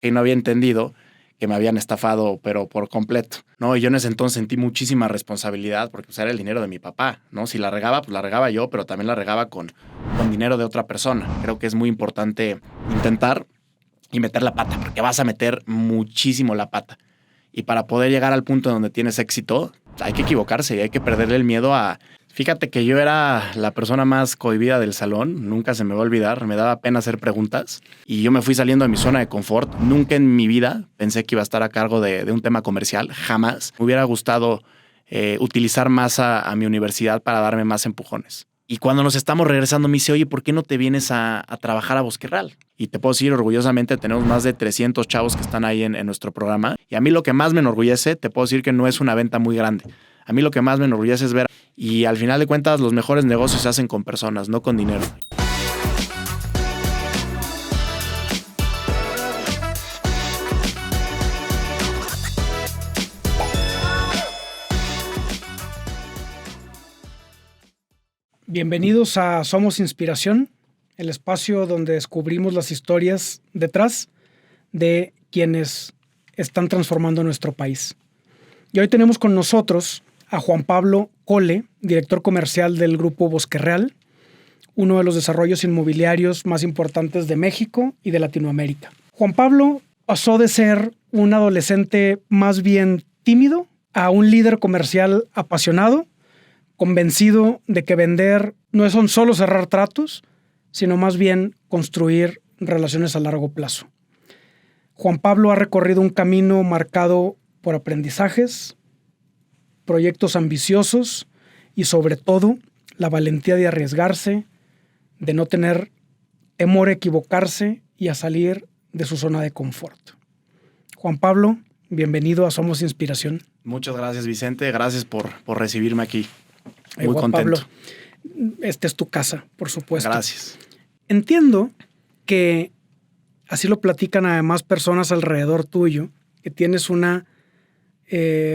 y no había entendido que me habían estafado, pero por completo, ¿no? Y yo en ese entonces sentí muchísima responsabilidad porque pues, era el dinero de mi papá, ¿no? Si la regaba, pues la regaba yo, pero también la regaba con dinero de otra persona. Creo que es muy importante intentar y meter la pata, porque vas a meter muchísimo la pata. Y para poder llegar al punto donde tienes éxito, hay que equivocarse y hay que perderle el miedo a... Fíjate que yo era la persona más cohibida del salón, nunca se me va a olvidar, me daba pena hacer preguntas y yo me fui saliendo de mi zona de confort. Nunca en mi vida pensé que iba a estar a cargo de un tema comercial, jamás. Me hubiera gustado utilizar más a mi universidad para darme más empujones. Y cuando nos estamos regresando me dice, oye, ¿por qué no te vienes a trabajar a Bosque Real? Y te puedo decir orgullosamente, tenemos más de 300 chavos que están ahí en nuestro programa. Y a mí lo que más me enorgullece, te puedo decir que no es una venta muy grande. A mí lo que más me enorgullece es ver, y al final de cuentas los mejores negocios se hacen con personas, no con dinero. Bienvenidos a Somos Inspiración, el espacio donde descubrimos las historias detrás de quienes están transformando nuestro país. Y hoy tenemos con nosotros a Juan Pablo Cole, director comercial del Grupo Bosque Real, uno de los desarrollos inmobiliarios más importantes de México y de Latinoamérica. Juan Pablo pasó de ser un adolescente más bien tímido a un líder comercial apasionado, convencido de que vender no son solo cerrar tratos, sino más bien construir relaciones a largo plazo. Juan Pablo ha recorrido un camino marcado por aprendizajes, proyectos ambiciosos y sobre todo la valentía de arriesgarse, de no tener temor a equivocarse y a salir de su zona de confort. Juan Pablo, bienvenido a Somos Inspiración. Muchas gracias, Vicente. Gracias por recibirme aquí. Muy Juan contento. Pablo, esta es tu casa, por supuesto. Gracias. Entiendo que así lo platican además personas alrededor tuyo, que tienes una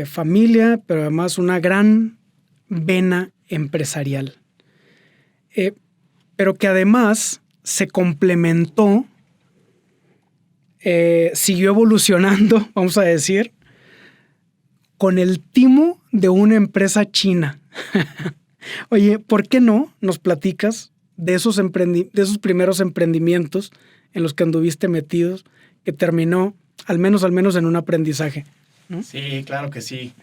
familia, pero además una gran vena empresarial. Pero que además se complementó, siguió evolucionando, vamos a decir, con el timo de una empresa china. Oye, ¿por qué no nos platicas de esos primeros emprendimientos en los que anduviste metidos, que terminó al menos en un aprendizaje? ¿No? Sí, claro que sí.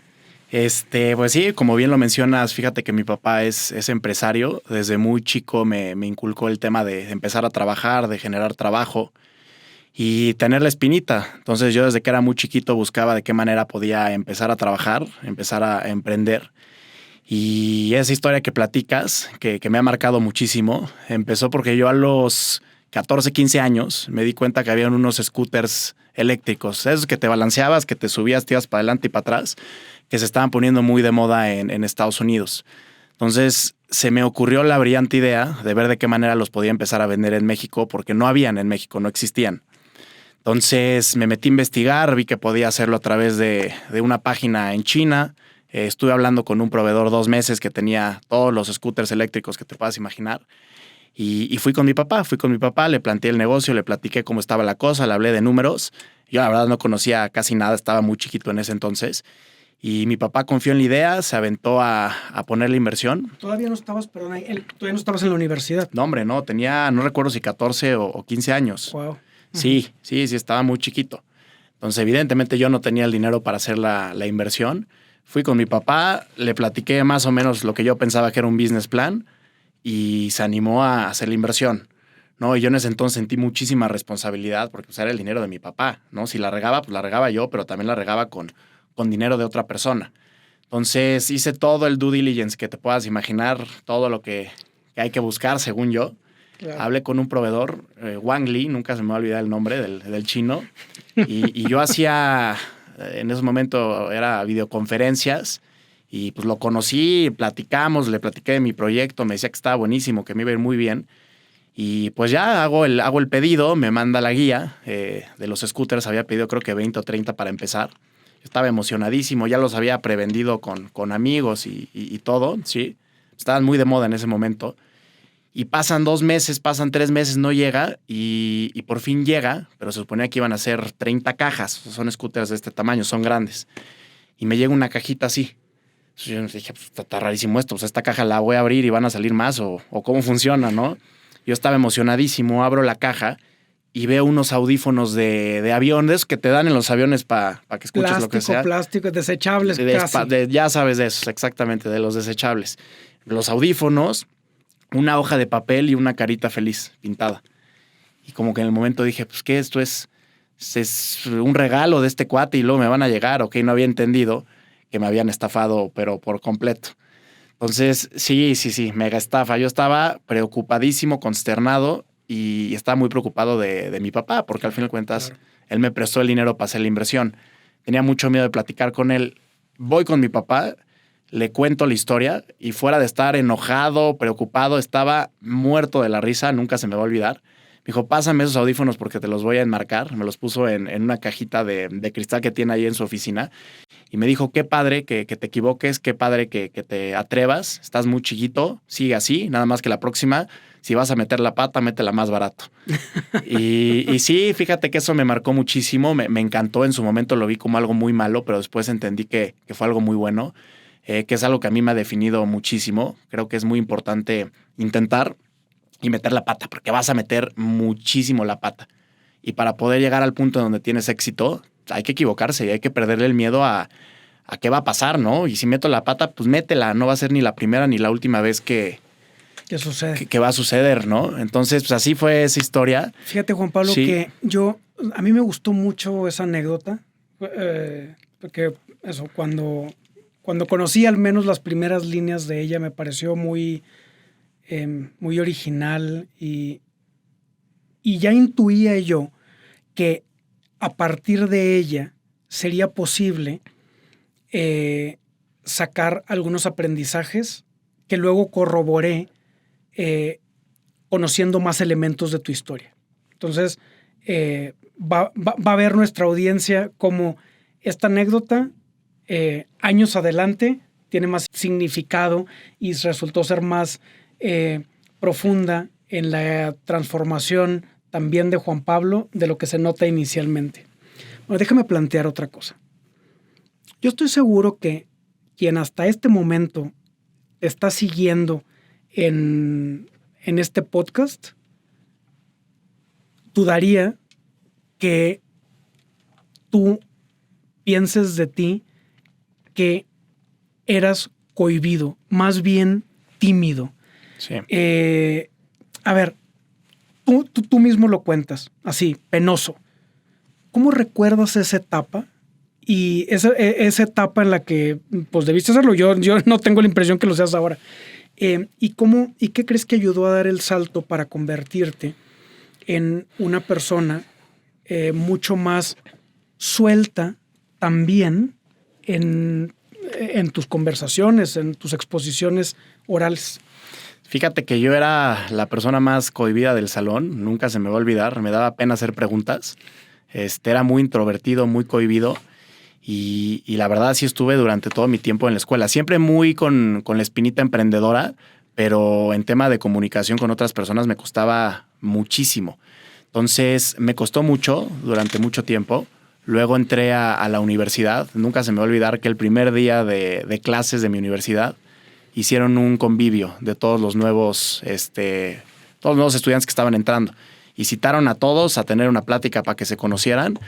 Pues sí, como bien lo mencionas, fíjate que mi papá es empresario. Desde muy chico me inculcó el tema de empezar a trabajar, de generar trabajo y tener la espinita. Entonces yo desde que era muy chiquito buscaba de qué manera podía empezar a trabajar, empezar a emprender. Y esa historia que platicas, que me ha marcado muchísimo, empezó porque yo a los 14, 15 años me di cuenta que había unos scooters eléctricos, esos que te balanceabas, que te subías, te ibas para adelante y para atrás, que se estaban poniendo muy de moda en Estados Unidos. Entonces se me ocurrió la brillante idea de ver de qué manera los podía empezar a vender en México, porque no habían en México, no existían. Entonces me metí a investigar, vi que podía hacerlo a través de una página en China. Estuve hablando con un proveedor 2 meses que tenía todos los scooters eléctricos que te puedas imaginar. Y fui con mi papá, le planteé el negocio, le platiqué cómo estaba la cosa, le hablé de números. Yo la verdad no conocía casi nada, estaba muy chiquito en ese entonces. Y mi papá confió en la idea, se aventó a poner la inversión. Todavía no estabas, todavía no estabas en la universidad. No, hombre, no, tenía, no recuerdo si 14 o 15 años. Wow. Sí, estaba muy chiquito. Entonces, evidentemente yo no tenía el dinero para hacer la inversión. Fui con mi papá, le platiqué más o menos lo que yo pensaba que era un business plan y se animó a hacer la inversión, ¿no? Y yo en ese entonces sentí muchísima responsabilidad porque pues, era el dinero de mi papá, ¿no? Si la regaba, pues la regaba yo, pero también la regaba con dinero de otra persona. Entonces hice todo el due diligence que te puedas imaginar, todo lo que hay que buscar, según yo. Claro. Hablé con un proveedor, Wang Li, nunca se me va a olvidar el nombre del chino, y yo hacía, en ese momento era videoconferencias, y pues lo conocí, platicamos, le platiqué de mi proyecto, me decía que estaba buenísimo, que me iba a ir muy bien. Y pues ya hago el pedido, me manda la guía de los scooters, había pedido creo que 20 o 30 para empezar. Yo estaba emocionadísimo, ya los había prevendido con amigos y todo, sí. Estaban muy de moda en ese momento. Y pasan 2 meses, pasan 3 meses, no llega y por fin llega, pero se suponía que iban a ser 30 cajas. Son scooters de este tamaño, son grandes. Y me llega una cajita así. Entonces yo dije, pues, está rarísimo esto. Pues esta caja la voy a abrir y van a salir más o cómo funciona, ¿no? Yo estaba emocionadísimo, abro la caja y veo unos audífonos de aviones que te dan en los aviones para que escuches Plástico, lo que sea. Plástico, desechables casi. Ya sabes de esos, exactamente, de los desechables. Los audífonos, una hoja de papel y una carita feliz pintada. Y como que en el momento dije, pues, ¿qué? Esto es un regalo de este cuate y luego me van a llegar. Ok, no había entendido que me habían estafado, pero por completo. Entonces, sí, mega estafa. Yo estaba preocupadísimo, consternado y estaba muy preocupado de mi papá, porque al fin de cuentas, claro, él me prestó el dinero para hacer la inversión. Tenía mucho miedo de platicar con él. Voy con mi papá, le cuento la historia y fuera de estar enojado, preocupado, estaba muerto de la risa, nunca se me va a olvidar. Me dijo, pásame esos audífonos porque te los voy a enmarcar. Me los puso en una cajita de cristal que tiene ahí en su oficina. Y me dijo, qué padre que te equivoques, qué padre que te atrevas. Estás muy chiquito, sigue así. Nada más que la próxima, si vas a meter la pata, métela más barato. y sí, fíjate que eso me marcó muchísimo. Me encantó. En su momento lo vi como algo muy malo, pero después entendí que fue algo muy bueno. Que es algo que a mí me ha definido muchísimo. Creo que es muy importante intentar y meter la pata, porque vas a meter muchísimo la pata. Y para poder llegar al punto donde tienes éxito, hay que equivocarse y hay que perderle el miedo a qué va a pasar, ¿no? Y si meto la pata, pues métela. No va a ser ni la primera ni la última vez que sucede. Que va a suceder, ¿no? Entonces, pues así fue esa historia. Fíjate, Juan Pablo, sí, que a mí me gustó mucho esa anécdota, porque eso, cuando conocí al menos las primeras líneas de ella, me pareció muy original y ya intuía yo que a partir de ella sería posible sacar algunos aprendizajes que luego corroboré conociendo más elementos de tu historia. Entonces, va a ver nuestra audiencia como esta anécdota años adelante tiene más significado y resultó ser más profunda en la transformación también de Juan Pablo de lo que se nota inicialmente. Bueno, déjame plantear otra cosa. Yo estoy seguro que quien hasta este momento está siguiendo en este podcast dudaría que tú pienses de ti que eras cohibido, más bien tímido. Sí. A ver, tú mismo lo cuentas, así, penoso. ¿Cómo recuerdas esa etapa? Y esa etapa en la que pues debiste hacerlo. Yo no tengo la impresión que lo seas ahora. ¿Y qué crees que ayudó a dar el salto para convertirte en una persona mucho más suelta también en tus conversaciones, en tus exposiciones orales? Fíjate que yo era la persona más cohibida del salón, nunca se me va a olvidar, me daba pena hacer preguntas, era muy introvertido, muy cohibido y la verdad sí estuve durante todo mi tiempo en la escuela, siempre muy con la espinita emprendedora, pero en tema de comunicación con otras personas me costaba muchísimo. Entonces me costó mucho durante mucho tiempo. Luego entré a la universidad, nunca se me va a olvidar que el primer día de clases de mi universidad hicieron un convivio de todos los nuevos estudiantes que estaban entrando y citaron a todos a tener una plática para que se conocieran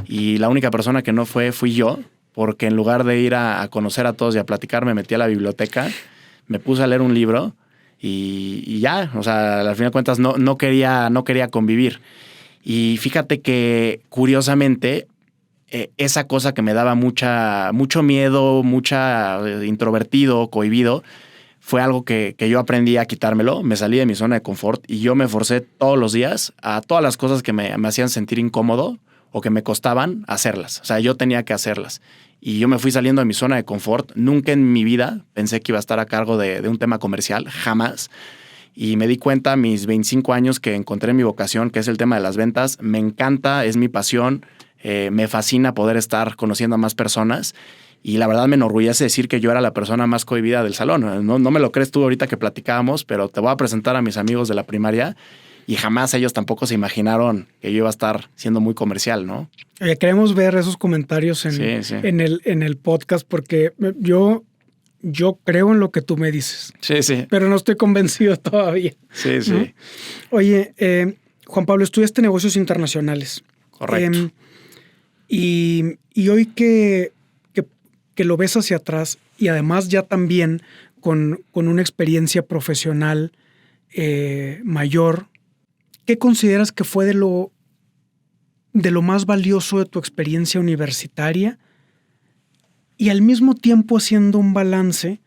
y la única persona que no fui yo, porque en lugar de ir a conocer a todos y a platicar me metí a la biblioteca, me puse a leer un libro y ya, o sea, al final de cuentas no quería convivir. Y fíjate que curiosamente esa cosa que me daba mucho miedo, introvertido, cohibido, fue algo que yo aprendí a quitármelo. Me salí de mi zona de confort y yo me forcé todos los días a todas las cosas que me hacían sentir incómodo o que me costaban hacerlas. O sea, yo tenía que hacerlas. Y yo me fui saliendo de mi zona de confort. Nunca en mi vida pensé que iba a estar a cargo de un tema comercial, jamás. Y me di cuenta a mis 25 años que encontré mi vocación, que es el tema de las ventas. Me encanta, es mi pasión. Me fascina poder estar conociendo a más personas Y la verdad me enorgullece decir que yo era la persona más cohibida del salón. No me lo crees tú ahorita que platicábamos, pero te voy a presentar a mis amigos de la primaria y jamás ellos tampoco se imaginaron que yo iba a estar siendo muy comercial, ¿no? Queremos ver esos comentarios Sí. en el podcast porque yo creo en lo que tú me dices. Sí. Pero no estoy convencido todavía. Sí. ¿No? Oye, Juan Pablo, estudiaste negocios internacionales. Correcto. Y hoy que lo ves hacia atrás y además ya también con una experiencia profesional mayor, ¿qué consideras que fue de lo más valioso de tu experiencia universitaria? Y al mismo tiempo haciendo un balance,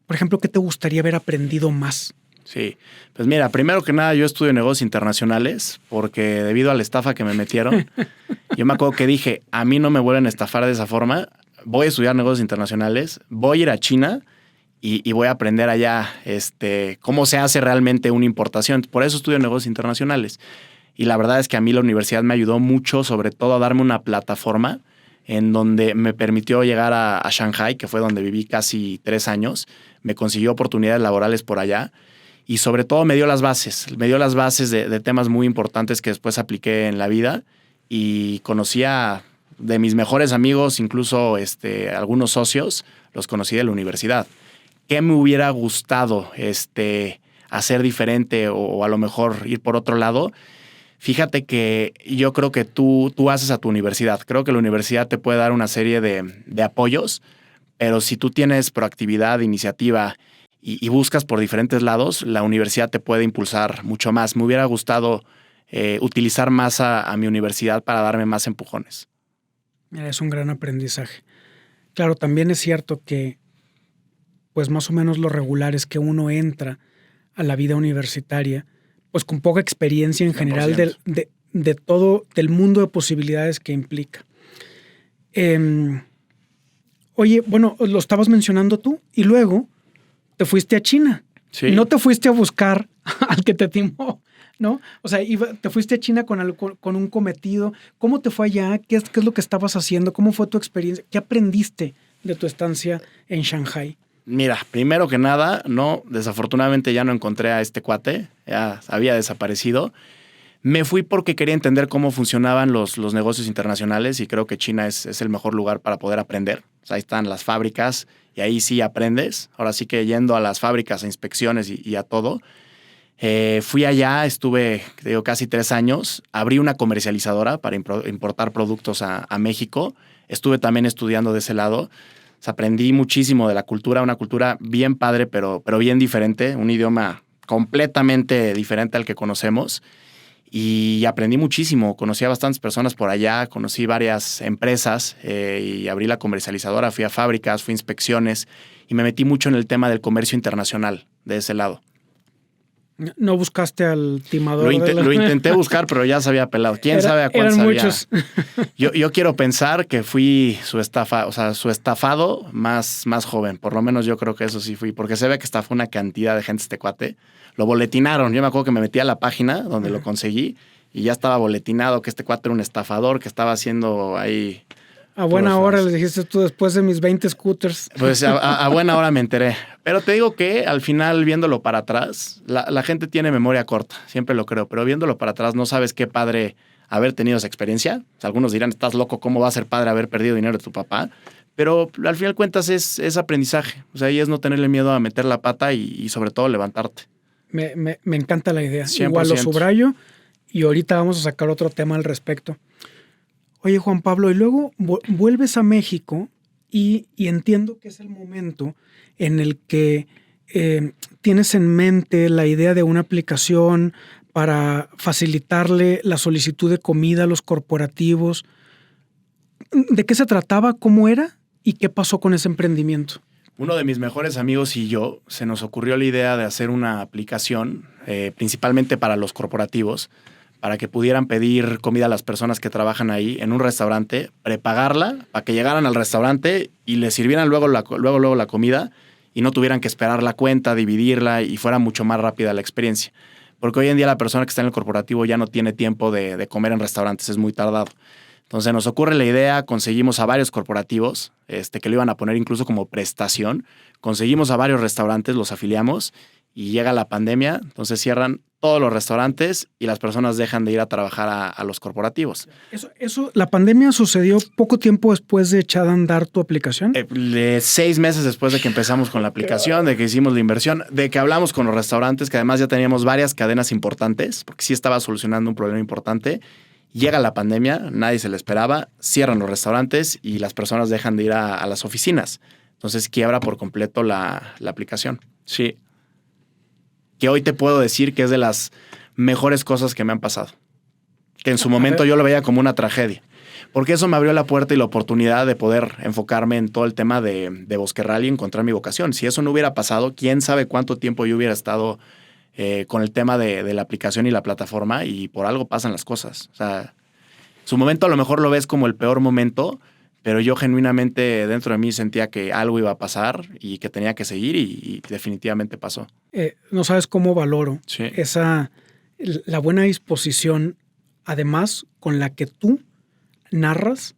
por ejemplo, ¿qué te gustaría haber aprendido más? Sí, pues mira, primero que nada yo estudio negocios internacionales porque debido a la estafa que me metieron, yo me acuerdo que dije, a mí no me vuelven a estafar de esa forma, voy a estudiar negocios internacionales, voy a ir a China y voy a aprender allá cómo se hace realmente una importación. Por eso estudio negocios internacionales. Y la verdad es que a mí la universidad me ayudó mucho, sobre todo a darme una plataforma en donde me permitió llegar a Shanghai, que fue donde viví casi 3 años, me consiguió oportunidades laborales por allá. Y sobre todo me dio las bases de temas muy importantes que después apliqué en la vida y conocía de mis mejores amigos, incluso algunos socios, los conocí de la universidad. ¿Qué me hubiera gustado hacer diferente o a lo mejor ir por otro lado? Fíjate que yo creo que tú haces a tu universidad. Creo que la universidad te puede dar una serie de apoyos, pero si tú tienes proactividad, iniciativa y buscas por diferentes lados, la universidad te puede impulsar mucho más. Me hubiera gustado utilizar más a mi universidad para darme más empujones. Mira, es un gran aprendizaje. Claro, también es cierto que, pues más o menos lo regular es que uno entra a la vida universitaria, pues con poca experiencia en 100%. general de todo, del mundo de posibilidades que implica. Oye, bueno, lo estabas mencionando tú y luego te fuiste a China. Sí. No te fuiste a buscar al que te timó, ¿no? O sea, te fuiste a China con un cometido. ¿Cómo te fue allá? ¿Qué es lo que estabas haciendo? ¿Cómo fue tu experiencia? ¿Qué aprendiste de tu estancia en Shanghai? Mira, primero que nada, desafortunadamente ya no encontré a este cuate, ya había desaparecido. Me fui porque quería entender cómo funcionaban los negocios internacionales y creo que China es el mejor lugar para poder aprender. O sea, ahí están las fábricas y ahí sí aprendes. Ahora sí que yendo a las fábricas, a inspecciones y a todo. Fui allá, estuve casi 3 años. Abrí una comercializadora para importar productos a México. Estuve también estudiando de ese lado. O sea, aprendí muchísimo de la cultura, una cultura bien padre, pero bien diferente. Un idioma completamente diferente al que conocemos. Y aprendí muchísimo, conocí a bastantes personas por allá, conocí varias empresas y abrí la comercializadora, fui a fábricas, fui a inspecciones y me metí mucho en el tema del comercio internacional de ese lado. ¿No buscaste al timador? Lo intenté buscar, pero ya se había pelado. ¿Quién sabe a cuántos eran había? Muchos. Yo quiero pensar que fui su estafado más joven. Por lo menos yo creo que eso sí fui, porque se ve que estafó una cantidad de gente este cuate. Lo boletinaron. Yo me acuerdo que me metí a la página donde lo conseguí y ya estaba boletinado que este cuate era un estafador, que estaba haciendo ahí... A buena hora les dijiste tú después de mis 20 scooters. Pues a buena hora me enteré. Pero te digo que al final, viéndolo para atrás, la gente tiene memoria corta, siempre lo creo, pero viéndolo para atrás no sabes qué padre haber tenido esa experiencia. O sea, algunos dirán, estás loco, ¿cómo va a ser padre haber perdido dinero de tu papá? Pero al final cuentas es aprendizaje. O sea, ahí es no tenerle miedo a meter la pata y sobre todo levantarte. Me encanta la idea. 100%. Igual lo subrayo y ahorita vamos a sacar otro tema al respecto. Oye, Juan Pablo, y luego vuelves a México y entiendo que es el momento en el que tienes en mente la idea de una aplicación para facilitarle la solicitud de comida a los corporativos. ¿De qué se trataba? ¿Cómo era? ¿Y qué pasó con ese emprendimiento? Uno de mis mejores amigos y yo se nos ocurrió la idea de hacer una aplicación principalmente para los corporativos, para que pudieran pedir comida a las personas que trabajan ahí en un restaurante, prepagarla para que llegaran al restaurante y les sirvieran luego la comida y no tuvieran que esperar la cuenta, dividirla y fuera mucho más rápida la experiencia. Porque hoy en día la persona que está en el corporativo ya no tiene tiempo de comer en restaurantes, es muy tardado. Entonces nos ocurre la idea, conseguimos a varios corporativos que lo iban a poner incluso como prestación. Conseguimos a varios restaurantes, los afiliamos y llega la pandemia, entonces cierran todos los restaurantes y las personas dejan de ir a trabajar a los corporativos. La pandemia sucedió poco tiempo después de echar a andar tu aplicación. 6 meses después de que empezamos con la aplicación, de que hicimos la inversión, de que hablamos con los restaurantes, que además ya teníamos varias cadenas importantes, porque sí estaba solucionando un problema importante. Llega la pandemia, nadie se le esperaba, cierran los restaurantes y las personas dejan de ir a las oficinas. Entonces quiebra por completo la aplicación. Sí. Que hoy te puedo decir que es de las mejores cosas que me han pasado. Que en su momento yo lo veía como una tragedia. Porque eso me abrió la puerta y la oportunidad de poder enfocarme en todo el tema de Bosque Rally y encontrar mi vocación. Si eso no hubiera pasado, quién sabe cuánto tiempo yo hubiera estado con el tema de la aplicación y la plataforma, y por algo pasan las cosas. O sea, su momento a lo mejor lo ves como el peor momento, pero yo genuinamente dentro de mí sentía que algo iba a pasar y que tenía que seguir y definitivamente pasó. No sabes cómo valoro Sí. la buena disposición, además, con la que tú narras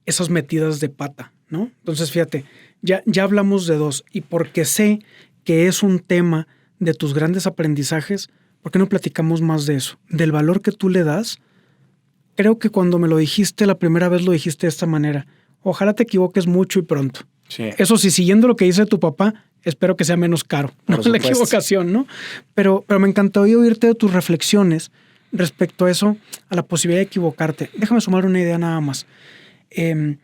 esas metidas de pata, ¿no? Entonces, fíjate, ya hablamos de dos, y porque sé que es un tema de tus grandes aprendizajes, ¿por qué no platicamos más de eso? Del valor que tú le das. Creo que cuando me lo dijiste la primera vez lo dijiste de esta manera: ojalá te equivoques mucho y pronto. Sí. Eso sí, siguiendo lo que dice tu papá, espero que sea menos caro, ¿no? La equivocación, ¿no? Pero me encantó oírte de tus reflexiones respecto a eso, a la posibilidad de equivocarte. Déjame sumar una idea nada más. Es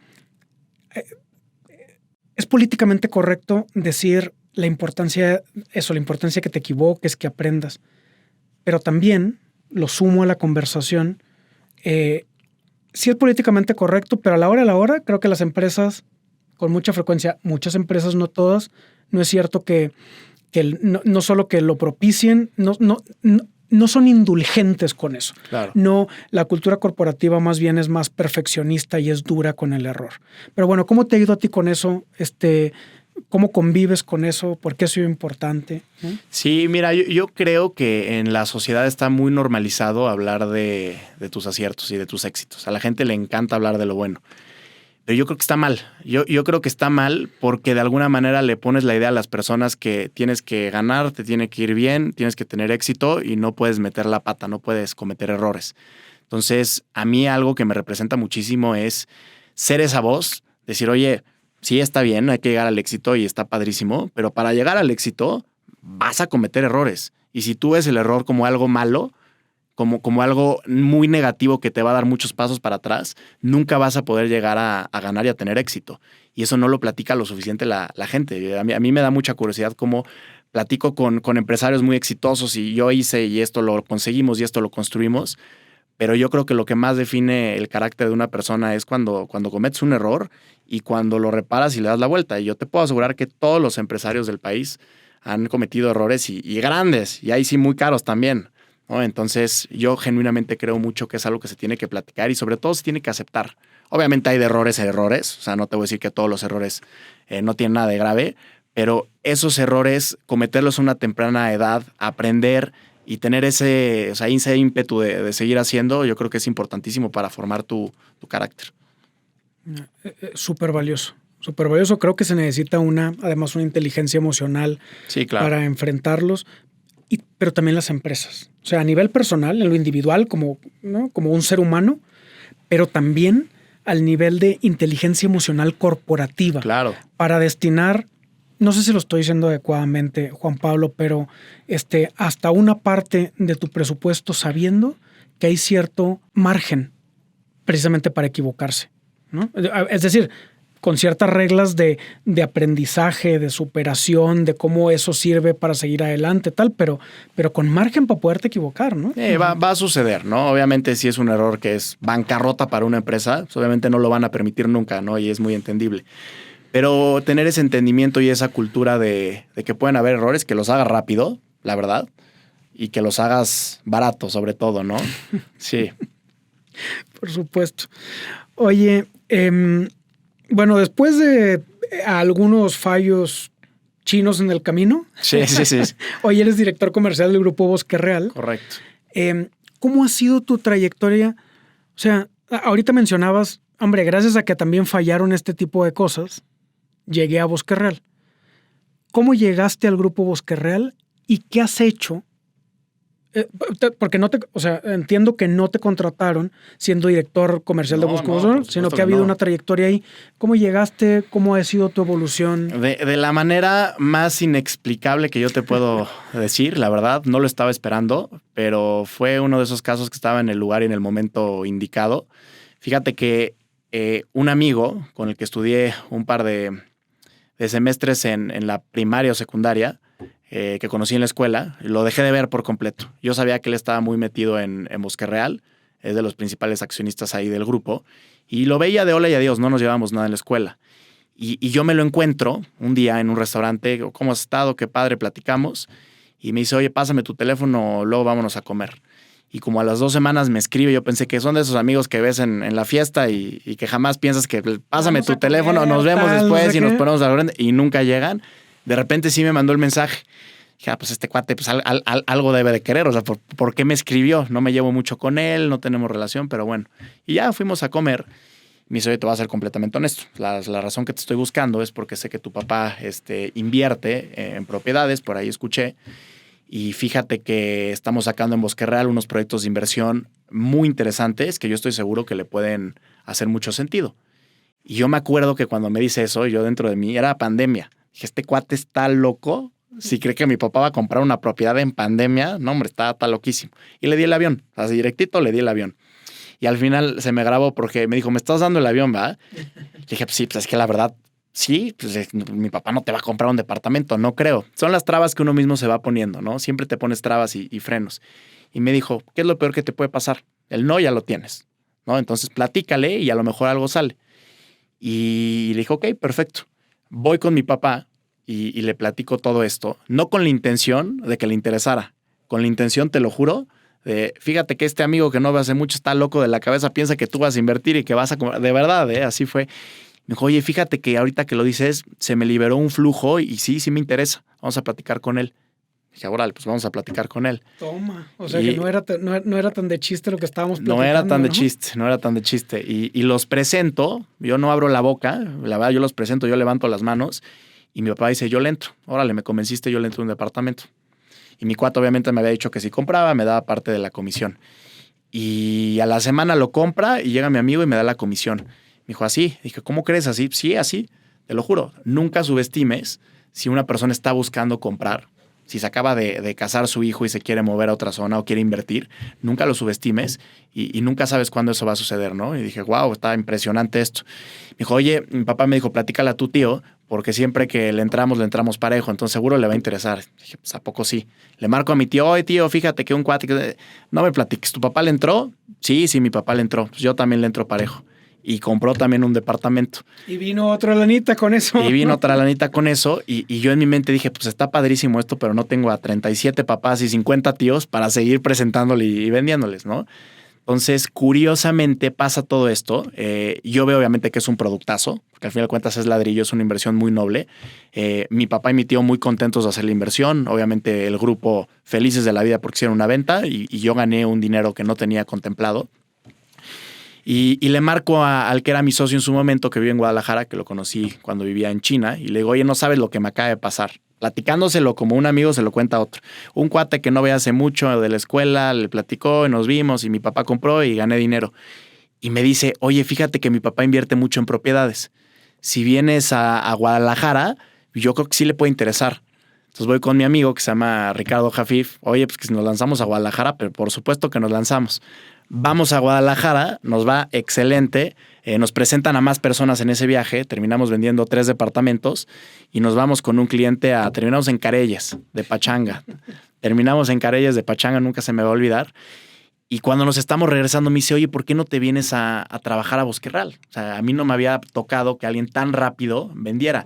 políticamente correcto decir la importancia que te equivoques, que aprendas. Pero también lo sumo a la conversación. Sí es políticamente correcto, pero a la hora, creo que las empresas, con mucha frecuencia, muchas empresas, no todas, no es cierto que no solo que lo propicien, no son indulgentes con eso. Claro. No, la cultura corporativa más bien es más perfeccionista y es dura con el error. Pero bueno, ¿cómo te ha ido a ti con eso? ¿Cómo convives con eso? ¿Por qué ha sido importante? Sí, mira, yo creo que en la sociedad está muy normalizado hablar de tus aciertos y de tus éxitos. A la gente le encanta hablar de lo bueno. Pero yo creo que está mal. Yo creo que está mal porque de alguna manera le pones la idea a las personas que tienes que ganar, te tiene que ir bien, tienes que tener éxito y no puedes meter la pata, no puedes cometer errores. Entonces, a mí algo que me representa muchísimo es ser esa voz, decir, oye, sí está bien, hay que llegar al éxito y está padrísimo, pero para llegar al éxito vas a cometer errores. Y si tú ves el error como algo malo, como algo muy negativo que te va a dar muchos pasos para atrás, nunca vas a poder llegar a ganar y a tener éxito. Y eso no lo platica lo suficiente la gente. A mí me da mucha curiosidad cómo platico con empresarios muy exitosos y yo hice y esto lo conseguimos y esto lo construimos. Pero yo creo que lo que más define el carácter de una persona es cuando cometes un error y cuando lo reparas y le das la vuelta. Y yo te puedo asegurar que todos los empresarios del país han cometido errores y grandes, y ahí sí muy caros también, ¿no? Entonces yo genuinamente creo mucho que es algo que se tiene que platicar y sobre todo se tiene que aceptar. Obviamente hay de errores a errores, o sea, no te voy a decir que todos los errores no tienen nada de grave, pero esos errores, cometerlos a una temprana edad, aprender y tener ese ímpetu de seguir haciendo, yo creo que es importantísimo para formar tu carácter. Súper valioso. Súper valioso. Creo que se necesita además una inteligencia emocional, sí, claro, para enfrentarlos, pero también las empresas. O sea, a nivel personal, en lo individual, como un ser humano, pero también al nivel de inteligencia emocional corporativa. Claro. Para destinar, no sé si lo estoy diciendo adecuadamente, Juan Pablo, pero hasta una parte de tu presupuesto sabiendo que hay cierto margen precisamente para equivocarse, ¿no? Es decir, con ciertas reglas de aprendizaje, de superación, de cómo eso sirve para seguir adelante, tal, pero con margen para poderte equivocar, ¿no? Va a suceder, ¿no? Obviamente si es un error que es bancarrota para una empresa, pues obviamente no lo van a permitir nunca, ¿no? Y es muy entendible. Pero tener ese entendimiento y esa cultura de que pueden haber errores, que los hagas rápido, la verdad, y que los hagas barato sobre todo, ¿no? Sí. Por supuesto. Oye, bueno, después de algunos fallos chinos en el camino. Sí. Hoy eres director comercial del Grupo Bosque Real. Correcto. ¿Cómo ha sido tu trayectoria? O sea, ahorita mencionabas, hombre, gracias a que también fallaron este tipo de cosas, llegué a Bosque Real. ¿Cómo llegaste al grupo Bosque Real y qué has hecho? Porque entiendo que no te contrataron siendo director comercial de Bosque Real, sino que ha habido una trayectoria ahí. ¿Cómo llegaste? ¿Cómo ha sido tu evolución? De la manera más inexplicable que yo te puedo decir, la verdad, no lo estaba esperando, pero fue uno de esos casos que estaba en el lugar y en el momento indicado. Fíjate que un amigo con el que estudié un par de semestres en la primaria o secundaria, que conocí en la escuela, lo dejé de ver por completo. Yo sabía que él estaba muy metido en Bosque Real, es de los principales accionistas ahí del grupo, y lo veía de hola y adiós, no nos llevábamos nada en la escuela. Y yo me lo encuentro un día en un restaurante, ¿cómo has estado? Qué padre, platicamos, y me dice, oye, pásame tu teléfono, luego vámonos a comer. Y como a las 2 semanas me escribe, yo pensé que son de esos amigos que ves en la fiesta y que jamás piensas que pásame tu teléfono, nos vemos después y nos ponemos a hablar, y nunca llegan. De repente sí me mandó el mensaje. Dije, pues este cuate pues algo debe de querer. O sea, ¿por qué me escribió? No me llevo mucho con él, no tenemos relación, pero bueno. Y ya fuimos a comer. Me dice, oye, te voy a ser completamente honesto. La razón que te estoy buscando es porque sé que tu papá invierte en propiedades, por ahí escuché. Y fíjate que estamos sacando en Bosque Real unos proyectos de inversión muy interesantes que yo estoy seguro que le pueden hacer mucho sentido. Y yo me acuerdo que cuando me dice eso, yo dentro de mí, era pandemia. Dije, este cuate está loco. Si cree que mi papá va a comprar una propiedad en pandemia, no, hombre, está loquísimo. Y le di el avión, así directito le di el avión. Y al final se me grabó porque me dijo, ¿me estás dando el avión, va? Y dije, pues sí, pues es que la verdad, sí, pues mi papá no te va a comprar un departamento, no creo. Son las trabas que uno mismo se va poniendo, ¿no? Siempre te pones trabas y frenos. Y me dijo, ¿qué es lo peor que te puede pasar? El no ya lo tienes, ¿no? Entonces platícale y a lo mejor algo sale. Y le dije, ok, perfecto. Voy con mi papá y le platico todo esto, no con la intención de que le interesara, con la intención, te lo juro, de fíjate que este amigo que no ve hace mucho está loco de la cabeza, piensa que tú vas a invertir y que vas a comprar. De verdad, así fue. Me dijo, oye, fíjate que ahorita que lo dices, se me liberó un flujo y sí me interesa. Vamos a platicar con él. Dije, órale, pues vamos a platicar con él. Toma. O sea, que no era tan de chiste lo que estábamos platicando. No era tan de chiste, no era tan de chiste. Y los presento, yo no abro la boca, la verdad, yo los presento, yo levanto las manos y mi papá dice, yo le entro. Órale, me convenciste, yo le entro a un departamento. Y mi cuate obviamente me había dicho que si compraba, me daba parte de la comisión. Y a la semana lo compra y llega mi amigo y me da la comisión. Me dijo, así. Dije, ¿cómo crees así? Sí, así. Te lo juro. Nunca subestimes si una persona está buscando comprar. Si se acaba de casar su hijo y se quiere mover a otra zona o quiere invertir, nunca lo subestimes y nunca sabes cuándo eso va a suceder, ¿no? Y dije, wow, está impresionante esto. Me dijo, oye, mi papá me dijo, platícale a tu tío, porque siempre que le entramos parejo, entonces seguro le va a interesar. Dije, pues ¿a poco sí? Le marco a mi tío, oye, tío, fíjate que un cuate... No me platiques, ¿tu papá le entró? Sí, mi papá le entró. Pues yo también le entro parejo. Y compró también un departamento. Y vino otra lanita con eso. Y yo en mi mente dije, pues está padrísimo esto, pero no tengo a 37 papás y 50 tíos para seguir presentándole y vendiéndoles, ¿no? Entonces, curiosamente pasa todo esto. Yo veo obviamente que es un productazo, porque al final de cuentas es ladrillo, es una inversión muy noble. Mi papá y mi tío muy contentos de hacer la inversión. Obviamente el grupo felices de la vida porque hicieron una venta y yo gané un dinero que no tenía contemplado. Y le marco al que era mi socio en su momento, que vive en Guadalajara, que lo conocí cuando vivía en China, y le digo, oye, no sabes lo que me acaba de pasar. Platicándoselo como un amigo se lo cuenta a otro. Un cuate que no veía hace mucho de la escuela, le platicó y nos vimos y mi papá compró y gané dinero. Y me dice, oye, fíjate que mi papá invierte mucho en propiedades. Si vienes a Guadalajara, yo creo que sí le puede interesar. Entonces voy con mi amigo que se llama Ricardo Jafif. Oye, pues que nos lanzamos a Guadalajara, pero por supuesto que nos lanzamos. Vamos a Guadalajara, nos va excelente, nos presentan a más personas en ese viaje, terminamos vendiendo 3 departamentos y nos vamos con un cliente terminamos en Careyes de Pachanga. Nunca se me va a olvidar. Y cuando nos estamos regresando me dice, oye, ¿por qué no te vienes a trabajar a Bosque Real? O sea, a mí no me había tocado que alguien tan rápido vendiera.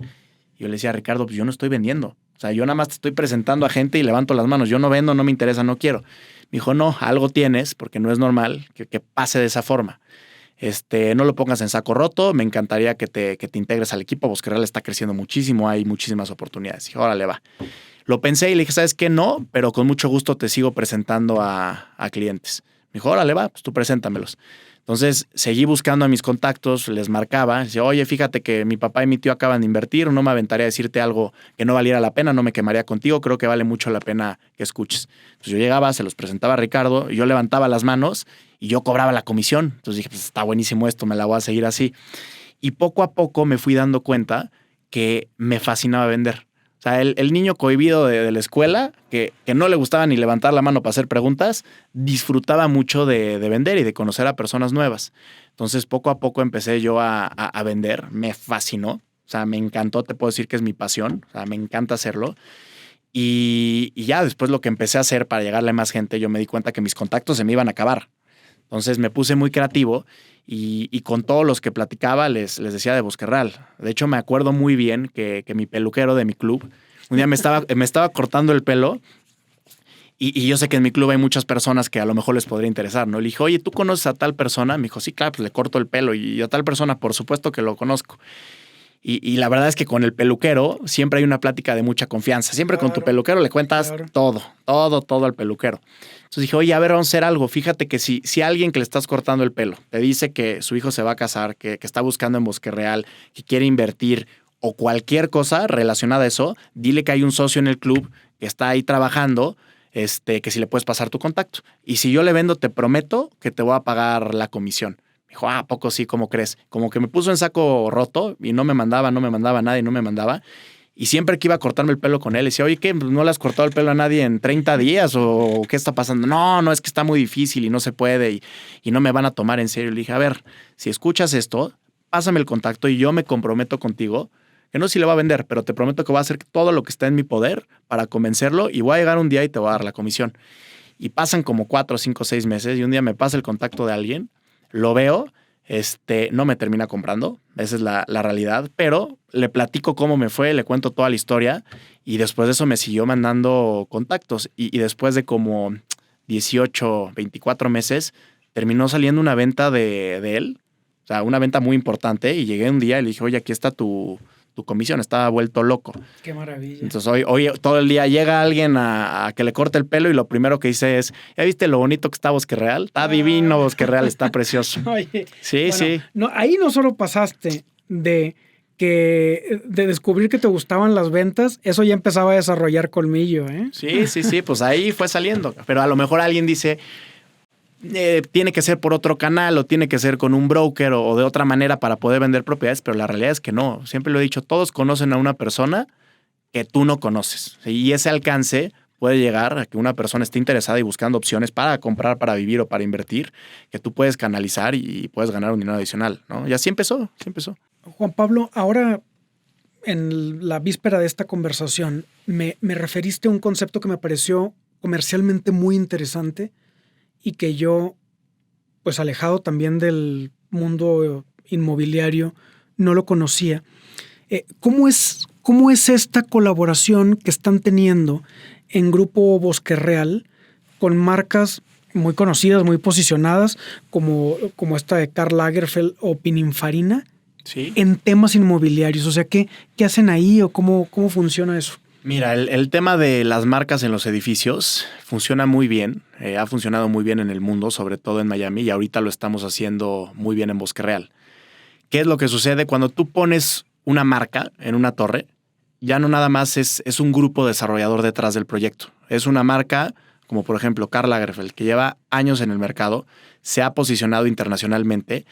Y yo le decía a Ricardo, pues yo no estoy vendiendo. O sea, yo nada más te estoy presentando a gente y levanto las manos. Yo no vendo, no me interesa, no quiero. Me dijo, no, algo tienes, porque no es normal que pase de esa forma. No lo pongas en saco roto, me encantaría que te integres al equipo. Bosque Real está creciendo muchísimo, hay muchísimas oportunidades. Dije, órale, va. Lo pensé y le dije, ¿sabes qué? No, pero con mucho gusto te sigo presentando a clientes. Me dijo, órale, va, pues tú preséntamelos. Entonces seguí buscando a mis contactos, les marcaba, decía, oye, fíjate que mi papá y mi tío acaban de invertir, no me aventaría a decirte algo que no valiera la pena, no me quemaría contigo, creo que vale mucho la pena que escuches. Entonces yo llegaba, se los presentaba a Ricardo, y yo levantaba las manos y yo cobraba la comisión. Entonces dije, pues está buenísimo esto, me la voy a seguir así. Y poco a poco me fui dando cuenta que me fascinaba vender. O sea, el niño cohibido de la escuela, que no le gustaba ni levantar la mano para hacer preguntas, disfrutaba mucho de vender y de conocer a personas nuevas. Entonces, poco a poco empecé yo a vender. Me fascinó. O sea, me encantó. Te puedo decir que es mi pasión. O sea, me encanta hacerlo. Y ya después lo que empecé a hacer para llegarle a más gente, yo me di cuenta que mis contactos se me iban a acabar. Entonces me puse muy creativo y con todos los que platicaba les decía de Bosque Real. De hecho, me acuerdo muy bien que mi peluquero de mi club un día me estaba cortando el pelo y yo sé que en mi club hay muchas personas que a lo mejor les podría interesar, ¿no? Le dije, oye, ¿tú conoces a tal persona? Me dijo, sí, claro, pues le corto el pelo y a tal persona, por supuesto que lo conozco. Y la verdad es que con el peluquero siempre hay una plática de mucha confianza. Siempre con tu peluquero le cuentas todo al peluquero. Entonces dije, oye, a ver, vamos a hacer algo. Fíjate que si alguien que le estás cortando el pelo te dice que su hijo se va a casar, que está buscando en Bosque Real, que quiere invertir o cualquier cosa relacionada a eso, dile que hay un socio en el club que está ahí trabajando, que si le puedes pasar tu contacto. Y si yo le vendo, te prometo que te voy a pagar la comisión. Dijo, ¿a poco sí? ¿Cómo crees? Como que me puso en saco roto y no me mandaba nadie, no me mandaba. Y siempre que iba a cortarme el pelo con él, decía, oye, ¿qué? ¿No le has cortado el pelo a nadie en 30 días? ¿O qué está pasando? No, es que está muy difícil y no se puede y no me van a tomar en serio. Le dije, a ver, si escuchas esto, pásame el contacto y yo me comprometo contigo, que no sé si le va a vender, pero te prometo que voy a hacer todo lo que está en mi poder para convencerlo y voy a llegar un día y te voy a dar la comisión. Y pasan como 4, 5, 6 meses y un día me pasa el contacto de alguien, lo veo, no me termina comprando, esa es la realidad, pero le platico cómo me fue, le cuento toda la historia y después de eso me siguió mandando contactos y después de como 18, 24 meses terminó saliendo una venta de él, o sea, una venta muy importante y llegué un día y le dije, oye, aquí está tu comisión, estaba vuelto loco. Qué maravilla. Entonces hoy todo el día llega alguien a que le corte el pelo y lo primero que dice es, ¿ya viste lo bonito que está Bosque Real? Está divino Bosque Real, está precioso. Oye, sí, bueno, sí. No, ahí no solo pasaste de descubrir que te gustaban las ventas, eso ya empezaba a desarrollar colmillo, ¿eh? Sí, pues ahí fue saliendo. Pero a lo mejor alguien dice, tiene que ser por otro canal o tiene que ser con un broker o de otra manera para poder vender propiedades, pero la realidad es que no. Siempre lo he dicho, todos conocen a una persona que tú no conoces. Y ese alcance puede llegar a que una persona esté interesada y buscando opciones para comprar, para vivir o para invertir, que tú puedes canalizar y puedes ganar un dinero adicional, ¿no? Y así empezó. Juan Pablo, ahora en la víspera de esta conversación me referiste a un concepto que me pareció comercialmente muy interesante y que yo, pues alejado también del mundo inmobiliario, no lo conocía. ¿Cómo es esta colaboración que están teniendo en Grupo Bosque Real con marcas muy conocidas, muy posicionadas, como esta de Karl Lagerfeld o Pininfarina, ¿Sí? en temas inmobiliarios? O sea, ¿qué hacen ahí o cómo funciona eso? Mira, el tema de las marcas en los edificios funciona muy bien, ha funcionado muy bien en el mundo, sobre todo en Miami, y ahorita lo estamos haciendo muy bien en Bosque Real. ¿Qué es lo que sucede cuando tú pones una marca en una torre? Ya no nada más es un grupo desarrollador detrás del proyecto. Es una marca como por ejemplo Karl Lagerfeld, que lleva años en el mercado, se ha posicionado internacionalmente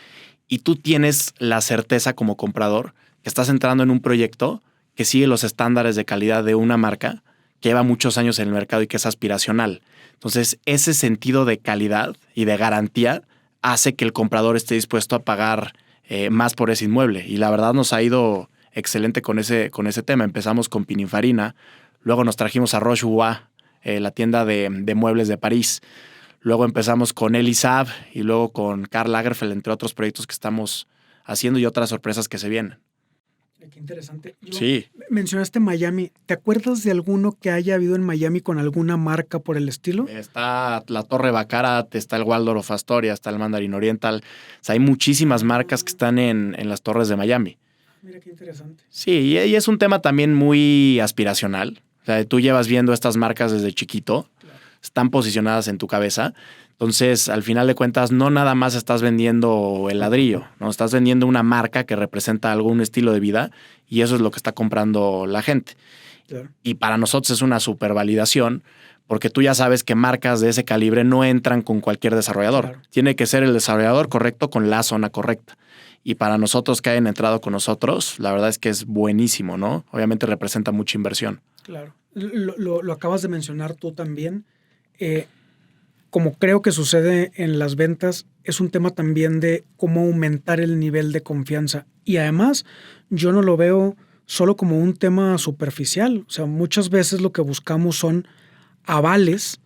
y tú tienes la certeza como comprador que estás entrando en un proyecto que sigue los estándares de calidad de una marca que lleva muchos años en el mercado y que es aspiracional. Entonces, ese sentido de calidad y de garantía hace que el comprador esté dispuesto a pagar más por ese inmueble. Y la verdad nos ha ido excelente con ese tema. Empezamos con Pininfarina, luego nos trajimos a Roche-Bois, la tienda de muebles de París. Luego empezamos con Elisab y luego con Karl Lagerfeld, entre otros proyectos que estamos haciendo y otras sorpresas que se vienen. Qué interesante. Sí. Mencionaste Miami. ¿Te acuerdas de alguno que haya habido en Miami con alguna marca por el estilo? Está la Torre Baccarat, está el Waldorf Astoria, está el Mandarin Oriental. O sea, hay muchísimas marcas que están en las torres de Miami. Mira qué interesante. Sí, y es un tema también muy aspiracional. O sea, tú llevas viendo estas marcas desde chiquito. Claro. están posicionadas en tu cabeza. Entonces, al final de cuentas, no nada más estás vendiendo el ladrillo, ¿no? Estás vendiendo una marca que representa algún estilo de vida y eso es lo que está comprando la gente. Claro. Y para nosotros es una super validación porque tú ya sabes que marcas de ese calibre no entran con cualquier desarrollador. Claro. Tiene que ser el desarrollador correcto con la zona correcta. Y para nosotros que hayan entrado con nosotros, la verdad es que es buenísimo, ¿no? Obviamente representa mucha inversión. Claro. Lo acabas de mencionar tú también. Como creo que sucede en las ventas, es un tema también de cómo aumentar el nivel de confianza. Y además, yo no lo veo solo como un tema superficial. O sea, muchas veces lo que buscamos son avales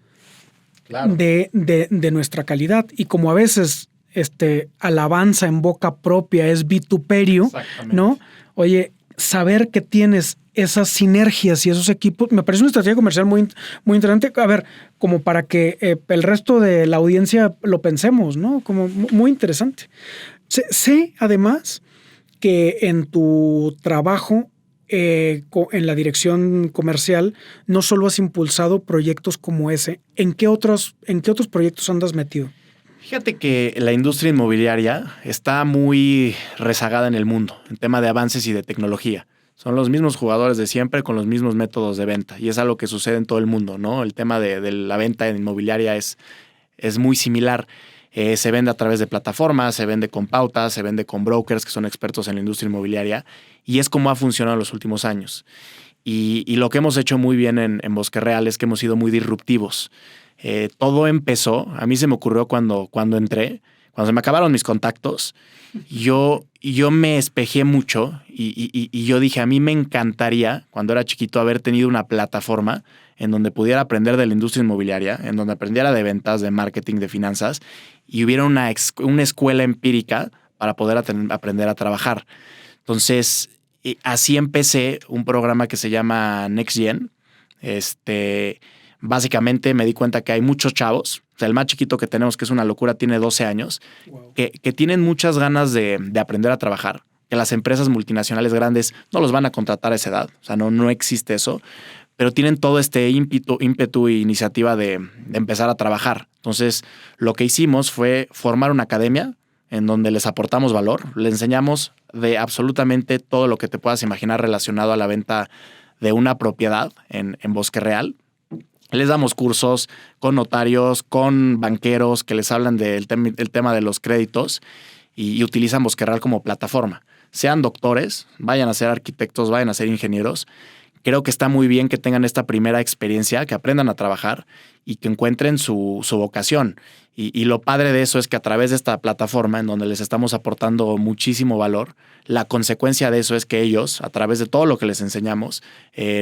claro. de nuestra calidad. Y como a veces alabanza en boca propia es vituperio, ¿no? Oye, saber que tienes esas sinergias y esos equipos, me parece una estrategia comercial muy, muy interesante. A ver, como para que el resto de la audiencia lo pensemos, ¿no? Como muy interesante. Sé además que en tu trabajo en la dirección comercial no solo has impulsado proyectos como ese. ¿En qué otros proyectos andas metido? Fíjate que la industria inmobiliaria está muy rezagada en el mundo en tema de avances y de tecnología. Son los mismos jugadores de siempre con los mismos métodos de venta y es algo que sucede en todo el mundo, ¿no? El tema de la venta en inmobiliaria es muy similar. Se vende a través de plataformas, se vende con pautas, se vende con brokers que son expertos en la industria inmobiliaria y es como ha funcionado en los últimos años. Y lo que hemos hecho muy bien en Bosque Real es que hemos sido muy disruptivos. Todo empezó, a mí se me ocurrió cuando entré, cuando se me acabaron mis contactos, yo me espejé mucho y yo dije, a mí me encantaría, cuando era chiquito, haber tenido una plataforma en donde pudiera aprender de la industria inmobiliaria, en donde aprendiera de ventas, de marketing, de finanzas, y hubiera una escuela empírica para poder aprender a trabajar. Entonces, así empecé un programa que se llama Next Gen. Básicamente me di cuenta que hay muchos chavos, o sea, el más chiquito que tenemos, que es una locura, tiene 12 años, wow. que tienen muchas ganas de aprender a trabajar, que las empresas multinacionales grandes no los van a contratar a esa edad, o sea, no existe eso, pero tienen todo este ímpetu e iniciativa de empezar a trabajar. Entonces, lo que hicimos fue formar una academia en donde les aportamos valor, les enseñamos de absolutamente todo lo que te puedas imaginar relacionado a la venta de una propiedad en Bosque Real. Les damos cursos con notarios, con banqueros que les hablan del tema de los créditos y utilizan Bosque Real como plataforma. Sean doctores, vayan a ser arquitectos, vayan a ser ingenieros. Creo que está muy bien que tengan esta primera experiencia, que aprendan a trabajar y que encuentren su vocación. Y lo padre de eso es que a través de esta plataforma en donde les estamos aportando muchísimo valor, la consecuencia de eso es que ellos, a través de todo lo que les enseñamos,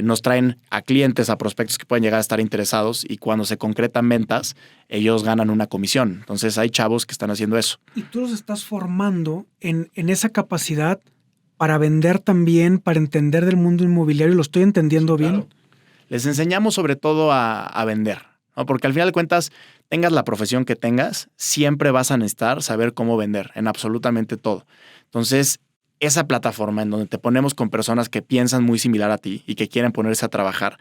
nos traen a clientes, a prospectos que pueden llegar a estar interesados y cuando se concretan ventas, ellos ganan una comisión. Entonces hay chavos que están haciendo eso. Y tú los estás formando en esa capacidad para vender también, para entender del mundo inmobiliario. ¿Lo estoy entendiendo bien? Claro. Les enseñamos sobre todo a vender, ¿no? Porque al final de cuentas, tengas la profesión que tengas, siempre vas a necesitar saber cómo vender en absolutamente todo. Entonces, esa plataforma en donde te ponemos con personas que piensan muy similar a ti y que quieren ponerse a trabajar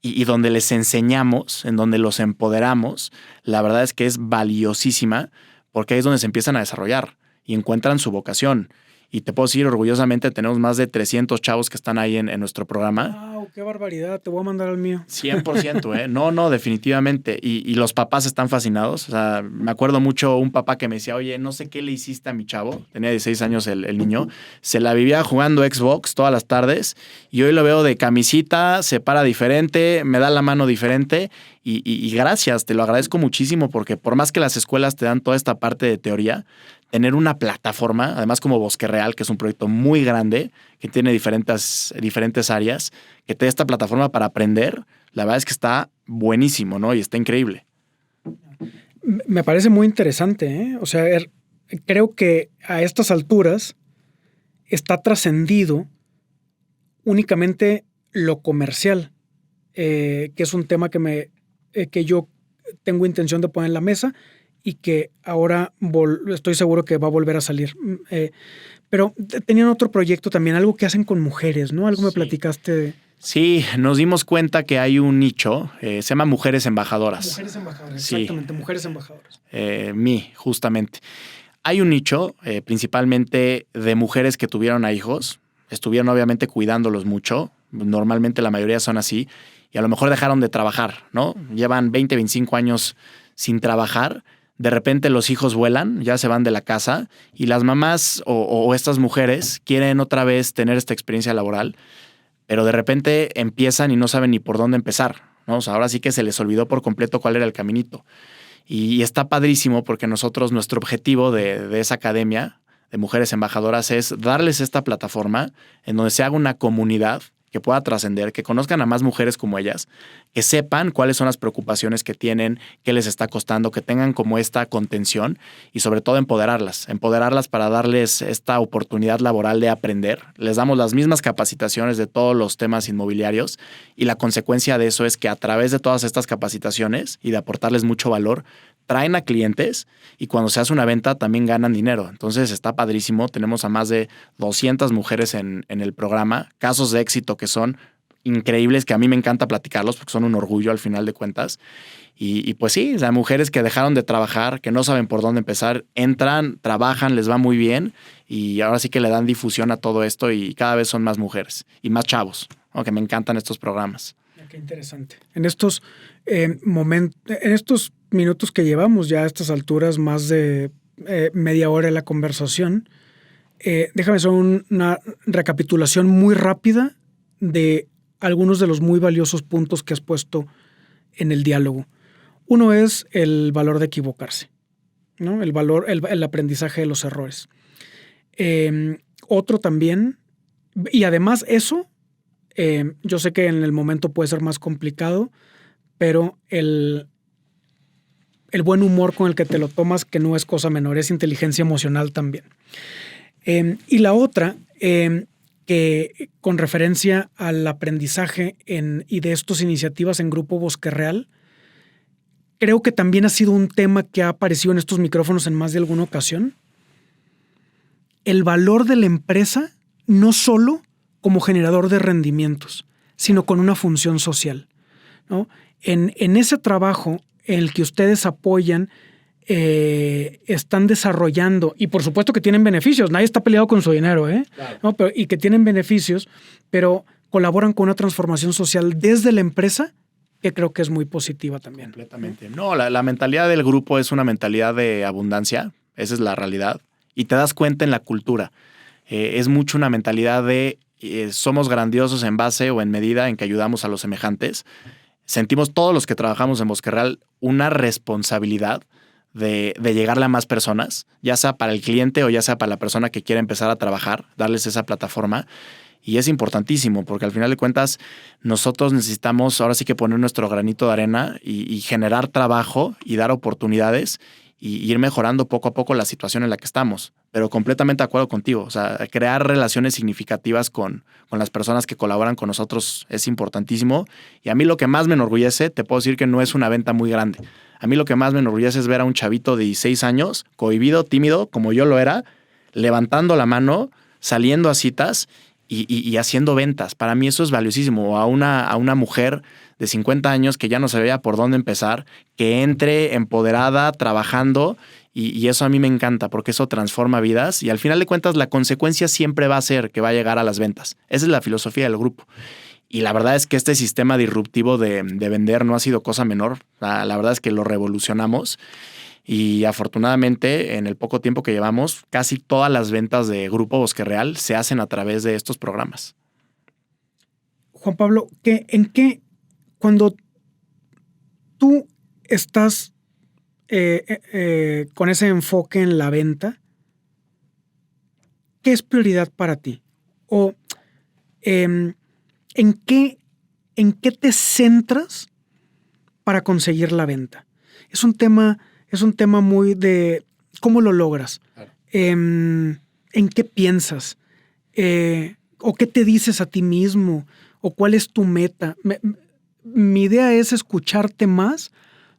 y donde les enseñamos, en donde los empoderamos, la verdad es que es valiosísima porque ahí es donde se empiezan a desarrollar y encuentran su vocación. Y te puedo decir orgullosamente, tenemos más de 300 chavos que están ahí en nuestro programa. ¡Wow! ¡Qué barbaridad! Te voy a mandar al mío. 100%, ¿eh? No, definitivamente. Y los papás están fascinados. O sea, me acuerdo mucho un papá que me decía, oye, no sé qué le hiciste a mi chavo. Tenía 16 años el niño. Se la vivía jugando Xbox todas las tardes. Y hoy lo veo de camisita, se para diferente, me da la mano diferente. Y gracias, te lo agradezco muchísimo porque por más que las escuelas te dan toda esta parte de teoría, tener una plataforma, además como Bosque Real, que es un proyecto muy grande, que tiene diferentes áreas, que te dé esta plataforma para aprender, la verdad es que está buenísimo, ¿no? Y está increíble. Me parece muy interesante, ¿eh? O sea, creo que a estas alturas está trascendido únicamente lo comercial, que es un tema que yo tengo intención de poner en la mesa y que ahora estoy seguro que va a volver a salir. Pero tenían otro proyecto también, algo que hacen con mujeres, ¿no? Algo me platicaste. Sí, nos dimos cuenta que hay un nicho, se llama Mujeres Embajadoras. Mujeres embajadoras, Sí. exactamente, mujeres embajadoras. Justamente. Hay un nicho principalmente de mujeres que tuvieron a hijos, estuvieron obviamente cuidándolos mucho, normalmente la mayoría son así, y a lo mejor dejaron de trabajar, ¿no? Llevan 20, 25 años sin trabajar, de repente los hijos vuelan, ya se van de la casa, y las mamás o estas mujeres quieren otra vez tener esta experiencia laboral, pero de repente empiezan y no saben ni por dónde empezar, ¿no? O sea, ahora sí que se les olvidó por completo cuál era el caminito. Y está padrísimo porque nosotros, nuestro objetivo de esa academia de mujeres embajadoras es darles esta plataforma en donde se haga una comunidad que pueda trascender, que conozcan a más mujeres como ellas, que sepan cuáles son las preocupaciones que tienen, qué les está costando, que tengan como esta contención y sobre todo empoderarlas para darles esta oportunidad laboral de aprender. Les damos las mismas capacitaciones de todos los temas inmobiliarios y la consecuencia de eso es que a través de todas estas capacitaciones y de aportarles mucho valor, traen a clientes y cuando se hace una venta también ganan dinero. Entonces está padrísimo. Tenemos a más de 200 mujeres en el programa, casos de éxito que son increíbles, que a mí me encanta platicarlos porque son un orgullo al final de cuentas. Y pues sí, o sea, mujeres que dejaron de trabajar, que no saben por dónde empezar, entran, trabajan, les va muy bien y ahora sí que le dan difusión a todo esto y cada vez son más mujeres y más chavos, aunque me encantan estos programas. Qué interesante. En estos minutos que llevamos ya a estas alturas, más de media hora de la conversación, déjame hacer una recapitulación muy rápida de algunos de los muy valiosos puntos que has puesto en el diálogo. Uno es el valor de equivocarse, ¿no? El aprendizaje de los errores. Otro también, y además eso, yo sé que en el momento puede ser más complicado, pero el buen humor con el que te lo tomas, que no es cosa menor, es inteligencia emocional también. Y la otra, que con referencia al aprendizaje y de estas iniciativas en Grupo Bosque Real, creo que también ha sido un tema que ha aparecido en estos micrófonos en más de alguna ocasión. El valor de la empresa, no solo como generador de rendimientos, sino con una función social, ¿no? En ese trabajo en el que ustedes apoyan, están desarrollando, y por supuesto que tienen beneficios, nadie está peleado con su dinero, Claro. ¿no? Y que tienen beneficios, pero colaboran con una transformación social desde la empresa que creo que es muy positiva también. Completamente. No, la mentalidad del grupo es una mentalidad de abundancia, esa es la realidad, y te das cuenta en la cultura. Es mucho una mentalidad de somos grandiosos en base o en medida en que ayudamos a los semejantes. Sentimos todos los que trabajamos en Bosque Real una responsabilidad de llegarle a más personas, ya sea para el cliente o ya sea para la persona que quiere empezar a trabajar, darles esa plataforma. Y es importantísimo porque al final de cuentas nosotros necesitamos ahora sí que poner nuestro granito de arena y generar trabajo y dar oportunidades y ir mejorando poco a poco la situación en la que estamos. Pero completamente de acuerdo contigo. O sea, crear relaciones significativas con las personas que colaboran con nosotros es importantísimo. Y a mí lo que más me enorgullece, te puedo decir que no es una venta muy grande. A mí lo que más me enorgullece es ver a un chavito de 16 años, cohibido, tímido, como yo lo era, levantando la mano, saliendo a citas y haciendo ventas. Para mí eso es valiosísimo. A una mujer de 50 años que ya no se veía por dónde empezar, que entre empoderada, trabajando, y eso a mí me encanta porque eso transforma vidas y al final de cuentas la consecuencia siempre va a ser que va a llegar a las ventas. Esa es la filosofía del grupo. Y la verdad es que este sistema disruptivo de vender no ha sido cosa menor. La verdad es que lo revolucionamos. Y afortunadamente, en el poco tiempo que llevamos, casi todas las ventas de Grupo Bosque Real se hacen a través de estos programas. Juan Pablo, cuando tú estás con ese enfoque en la venta, ¿qué es prioridad para ti? ¿O en qué te centras para conseguir la venta? Es un tema muy de cómo lo logras. Claro. ¿En qué piensas? ¿O qué te dices a ti mismo? ¿O cuál es tu meta? Mi idea es escucharte más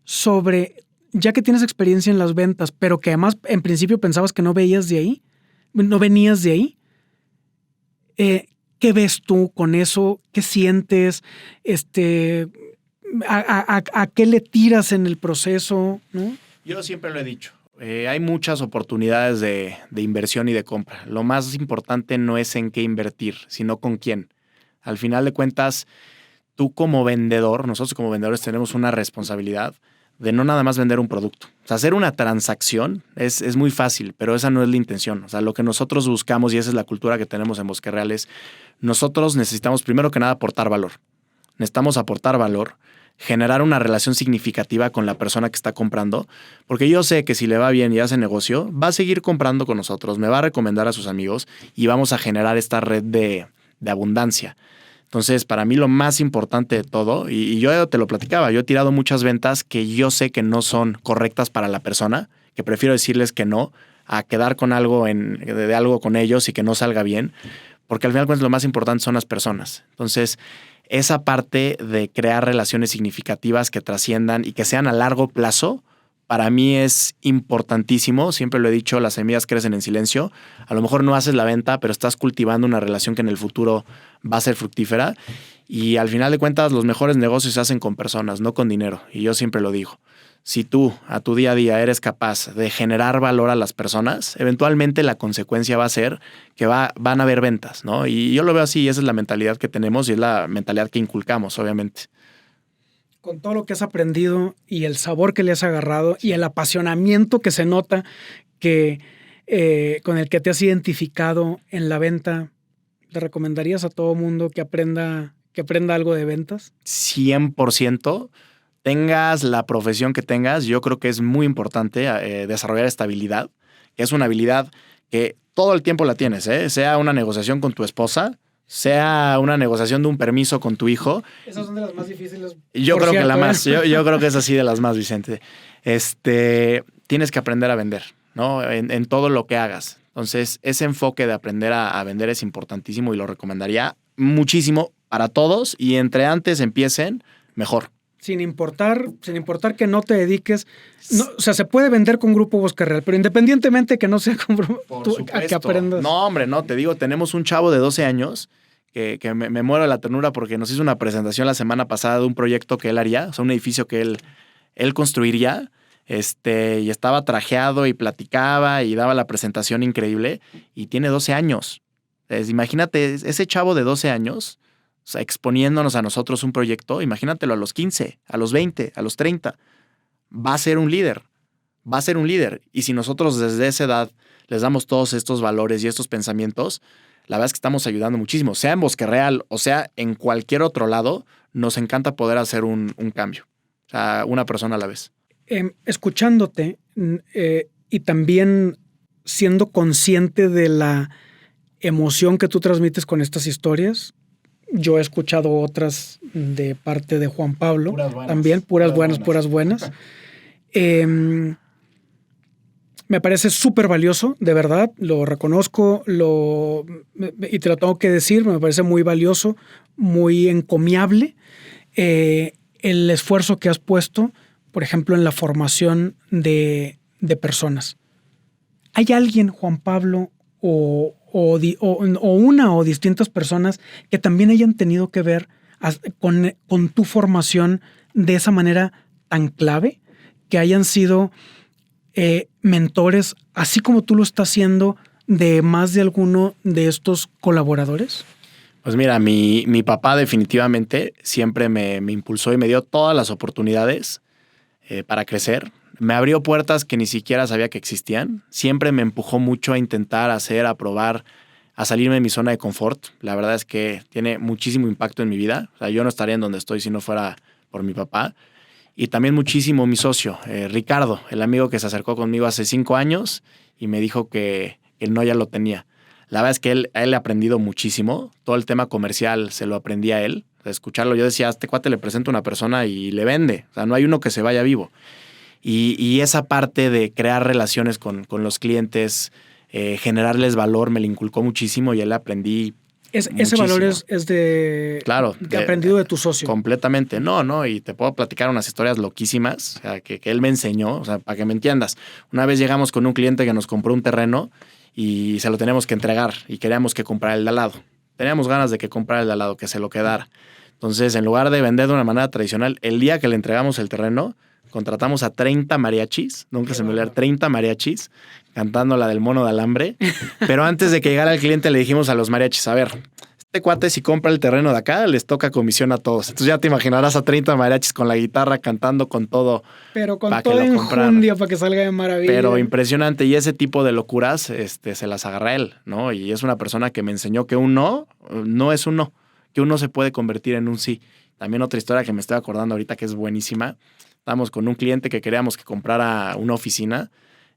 sobre, ya que tienes experiencia en las ventas, pero que además en principio pensabas que no venías de ahí. ¿Qué ves tú con eso? ¿Qué sientes? ¿A qué le tiras en el proceso? ¿No? Yo siempre lo he dicho. Hay muchas oportunidades de inversión y de compra. Lo más importante no es en qué invertir, sino con quién. Al final de cuentas, tú como vendedor, nosotros como vendedores tenemos una responsabilidad de no nada más vender un producto. O sea, hacer una transacción es muy fácil, pero esa no es la intención. O sea, lo que nosotros buscamos, y esa es la cultura que tenemos en Bosque Real, es nosotros necesitamos primero que nada aportar valor. Necesitamos aportar valor, generar una relación significativa con la persona que está comprando, porque yo sé que si le va bien y hace negocio, va a seguir comprando con nosotros, me va a recomendar a sus amigos y vamos a generar esta red de abundancia. Entonces, para mí lo más importante de todo, y yo te lo platicaba, yo he tirado muchas ventas que yo sé que no son correctas para la persona, que prefiero decirles que no, a quedar con algo de algo con ellos y que no salga bien, porque al final pues, lo más importante son las personas. Entonces, esa parte de crear relaciones significativas que trasciendan y que sean a largo plazo, para mí es importantísimo. Siempre lo he dicho, las semillas crecen en silencio. A lo mejor no haces la venta, pero estás cultivando una relación que en el futuro va a ser fructífera. Y al final de cuentas, los mejores negocios se hacen con personas, no con dinero. Y yo siempre lo digo. Si tú a tu día a día eres capaz de generar valor a las personas, eventualmente la consecuencia va a ser que van a haber ventas, ¿no? Y yo lo veo así, y esa es la mentalidad que tenemos y es la mentalidad que inculcamos, obviamente. Con todo lo que has aprendido y el sabor que le has agarrado y el apasionamiento que se nota que con el que te has identificado en la venta, ¿le recomendarías a todo mundo que aprenda algo de ventas? 100%. Tengas la profesión que tengas, yo creo que es muy importante desarrollar esta habilidad, que es una habilidad que todo el tiempo la tienes, sea una negociación con tu esposa, sea una negociación de un permiso con tu hijo. Esas son de las más difíciles. Yo creo que la más, yo creo que es así de las más, Vicente. Tienes que aprender a vender, ¿no? En todo lo que hagas. Entonces, ese enfoque de aprender a vender es importantísimo y lo recomendaría muchísimo para todos, y entre antes empiecen, mejor. Sin importar que no te dediques. No, o sea, se puede vender con Grupo Bosque Real, pero independientemente que no sea con a que aprendas. No, hombre, no, te digo, tenemos un chavo de 12 años que me muero de la ternura porque nos hizo una presentación la semana pasada de un proyecto que él haría, o sea, un edificio que él construiría, y estaba trajeado y platicaba y daba la presentación increíble, y tiene 12 años. Imagínate, ese chavo de 12 años, o sea, exponiéndonos a nosotros un proyecto, imagínatelo a los 15, a los 20, a los 30. Va a ser un líder. Va a ser un líder. Y si nosotros desde esa edad les damos todos estos valores y estos pensamientos, la verdad es que estamos ayudando muchísimo. Sea en Bosque Real o sea en cualquier otro lado, nos encanta poder hacer un cambio. O sea, una persona a la vez. Escuchándote y también siendo consciente de la emoción que tú transmites con estas historias. Yo he escuchado otras de parte de Juan Pablo, también puras buenas. Me parece súper valioso, de verdad, lo reconozco y te lo tengo que decir, me parece muy valioso, muy encomiable el esfuerzo que has puesto, por ejemplo, en la formación de personas. ¿Hay alguien, Juan Pablo, o una o distintas personas que también hayan tenido que ver con tu formación de esa manera tan clave, que hayan sido mentores, así como tú lo estás haciendo de más de alguno de estos colaboradores? Pues mira, mi papá definitivamente siempre me impulsó y me dio todas las oportunidades para crecer. Me abrió puertas que ni siquiera sabía que existían. Siempre me empujó mucho a intentar hacer, a probar, a salirme de mi zona de confort. La verdad es que tiene muchísimo impacto en mi vida. O sea, yo no estaría en donde estoy si no fuera por mi papá. Y también muchísimo mi socio, Ricardo, el amigo que se acercó conmigo hace 5 años y me dijo que el no ya lo tenía. La verdad es que a él le he aprendido muchísimo. Todo el tema comercial se lo aprendí a él. De escucharlo, yo decía, a este cuate le presento a una persona y le vende. O sea, no hay uno que se vaya vivo. Y esa parte de crear relaciones con los clientes, generarles valor, me lo inculcó muchísimo y él aprendí ese valor es de... Claro. Que he aprendido de tu socio. Completamente. No. Y te puedo platicar unas historias loquísimas, o sea, que él me enseñó, o sea, para que me entiendas. Una vez llegamos con un cliente que nos compró un terreno y se lo teníamos que entregar y queríamos que comprara el de al lado. Teníamos ganas de que comprara el de al lado, que se lo quedara. Entonces, en lugar de vender de una manera tradicional, el día que le entregamos el terreno, contratamos a 30 mariachis, nunca se me olvidó, 30 mariachis, cantando la del mono de alambre. Pero antes de que llegara el cliente, le dijimos a los mariachis, a ver, este cuate si compra el terreno de acá, les toca comisión a todos. Entonces ya te imaginarás a 30 mariachis con la guitarra, cantando con todo. Pero con toda enjundia para que salga de maravilla. Pero impresionante. Y ese tipo de locuras se las agarra él, ¿no? Y es una persona que me enseñó que un no es un no, que uno se puede convertir en un sí. También otra historia que me estoy acordando ahorita que es buenísima. Estábamos con un cliente que queríamos que comprara una oficina.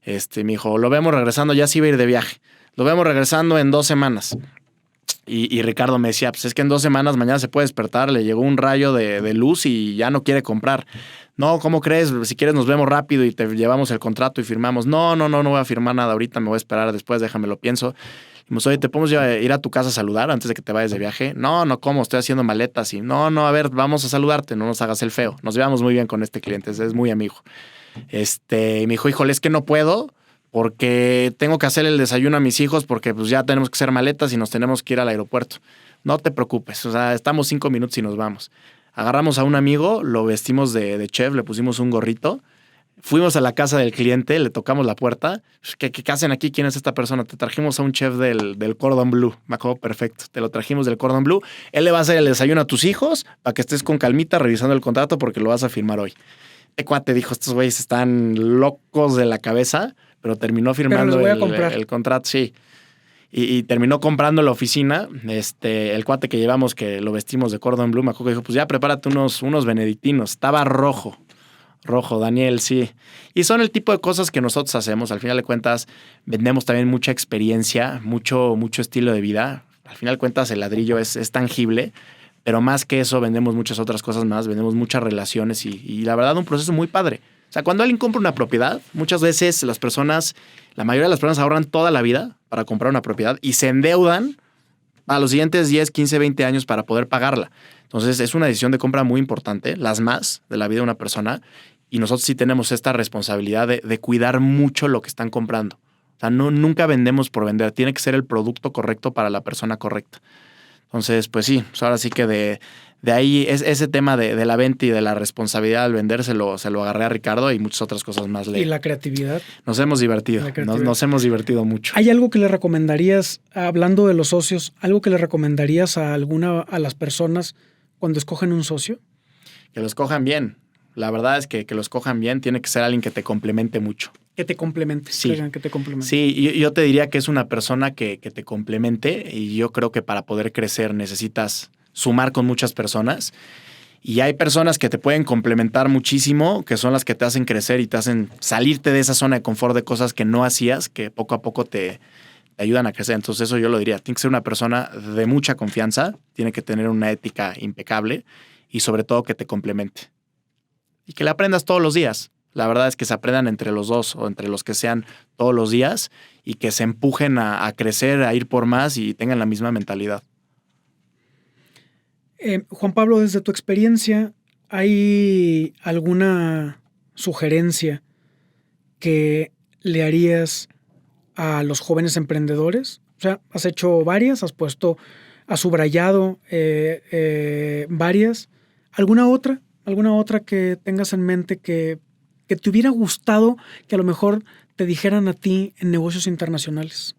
Me dijo, lo vemos regresando, ya se iba a ir de viaje. Lo vemos regresando en 2 semanas. Y Ricardo me decía, pues es que en 2 semanas mañana se puede despertar, le llegó un rayo de luz y ya no quiere comprar. No, ¿cómo crees? Si quieres nos vemos rápido y te llevamos el contrato y firmamos. No voy a firmar nada ahorita, me voy a esperar después, déjame lo pienso. Dijimos, oye, ¿te podemos ir a tu casa a saludar antes de que te vayas de viaje? No, ¿cómo? Estoy haciendo maletas. Y no, a ver, vamos a saludarte, no nos hagas el feo. Nos llevamos muy bien con este cliente, es muy amigo. Y me dijo, híjole, es que no puedo porque tengo que hacer el desayuno a mis hijos porque pues ya tenemos que hacer maletas y nos tenemos que ir al aeropuerto. No te preocupes, o sea, estamos 5 minutos y nos vamos. Agarramos a un amigo, lo vestimos de chef, le pusimos un gorrito, fuimos a la casa del cliente, le tocamos la puerta. ¿Qué hacen aquí? ¿Quién es esta persona? Te trajimos a un chef del Cordon Bleu. Me acuerdo perfecto. Te lo trajimos del Cordon Bleu. Él le va a hacer el desayuno a tus hijos para que estés con calmita revisando el contrato porque lo vas a firmar hoy. El cuate dijo, estos güeyes están locos de la cabeza, pero terminó firmando el contrato, sí. Y terminó comprando la oficina. El cuate que llevamos, que lo vestimos de Cordon Bleu, me acuerdo que dijo, pues ya prepárate unos benedictinos. Estaba rojo, Daniel, sí. Y son el tipo de cosas que nosotros hacemos. Al final de cuentas, vendemos también mucha experiencia, mucho estilo de vida. Al final de cuentas, el ladrillo es tangible. Pero más que eso, vendemos muchas otras cosas más, vendemos muchas relaciones y la verdad un proceso muy padre. O sea, cuando alguien compra una propiedad, muchas veces la mayoría de las personas ahorran toda la vida para comprar una propiedad y se endeudan a los siguientes 10, 15, 20 años para poder pagarla. Entonces, es una decisión de compra muy importante, las más de la vida de una persona, y nosotros sí tenemos esta responsabilidad de cuidar mucho lo que están comprando. O sea, nunca vendemos por vender, tiene que ser el producto correcto para la persona correcta. Entonces, pues sí, pues ahora sí que de ahí ese tema de la venta y de la responsabilidad al vender se lo agarré a Ricardo y muchas otras cosas más. Y la creatividad. Nos hemos divertido, nos hemos divertido mucho. ¿Hay algo que le recomendarías, hablando de los socios, algo que le recomendarías a las personas cuando escogen un socio? Que lo escojan bien. La verdad es que lo escojan bien, tiene que ser alguien que te complemente mucho. Que te complemente. Sí. Que te complemente. Sí, yo te diría que es una persona que te complemente y yo creo que para poder crecer necesitas sumar con muchas personas y hay personas que te pueden complementar muchísimo, que son las que te hacen crecer y te hacen salirte de esa zona de confort de cosas que no hacías, que poco a poco te ayudan a crecer. Entonces eso yo lo diría, tiene que ser una persona de mucha confianza, tiene que tener una ética impecable y sobre todo que te complemente. Y que le aprendas todos los días. La verdad es que se aprendan entre los dos o entre los que sean todos los días y que se empujen a crecer, a ir por más y tengan la misma mentalidad. Juan Pablo, desde tu experiencia, ¿hay alguna sugerencia que le harías a los jóvenes emprendedores? O sea, has hecho varias, has subrayado varias. ¿Alguna otra que tengas en mente que te hubiera gustado que a lo mejor te dijeran a ti en negocios internacionales?